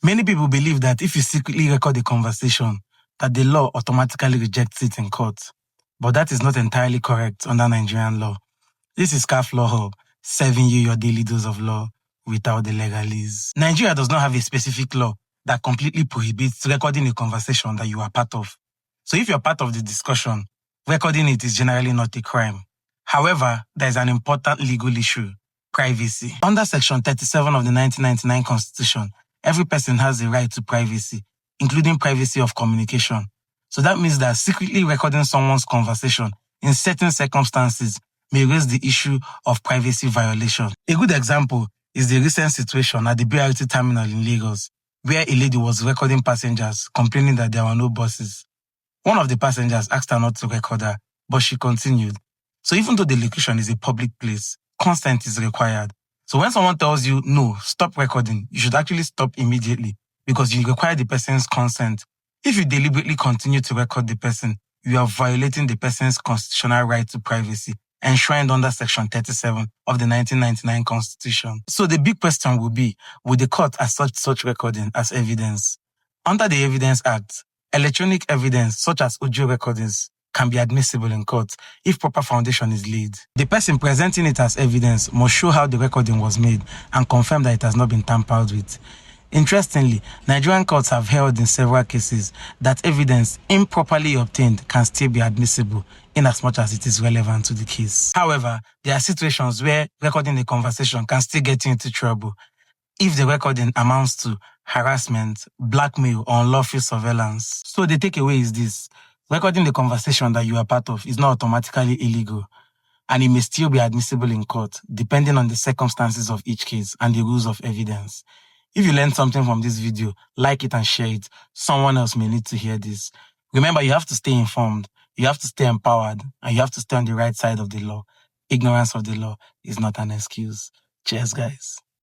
Many people believe that if you secretly record a conversation, that the law automatically rejects it in court. But that is not entirely correct under Nigerian law. This is CAF Law Hub, serving you your daily dose of law without the legalese. Nigeria does not have a specific law that completely prohibits recording a conversation that you are part of. So if you're part of the discussion, recording it is generally not a crime. However, there is an important legal issue: privacy. Under Section 37 of the 1999 Constitution, every person has the right to privacy, including privacy of communication. So that means that secretly recording someone's conversation in certain circumstances may raise the issue of privacy violation. A good example is the recent situation at the BRT terminal in Lagos, where a lady was recording passengers complaining that there were no buses. One of the passengers asked her not to record her, but she continued. So even though the location is a public place, consent is required. So when someone tells you, no, stop recording, you should actually stop immediately because you require the person's consent. If you deliberately continue to record the person, you are violating the person's constitutional right to privacy, enshrined under Section 37 of the 1999 Constitution. So the big question will be, would the court accept such recording as evidence? Under the Evidence Act, electronic evidence such as audio recordings can be admissible in court if proper foundation is laid. The person presenting it as evidence must show how the recording was made and confirm that it has not been tampered with. Interestingly, Nigerian courts have held in several cases that evidence improperly obtained can still be admissible inasmuch as it is relevant to the case. However, there are situations where recording a conversation can still get you into trouble if the recording amounts to harassment, blackmail, or unlawful surveillance. So the takeaway is this: recording the conversation that you are part of is not automatically illegal, and it may still be admissible in court depending on the circumstances of each case and the rules of evidence. If you learned something from this video, like it and share it. Someone else may need to hear this. Remember, you have to stay informed, you have to stay empowered, and you have to stay on the right side of the law. Ignorance of the law is not an excuse. Cheers, guys.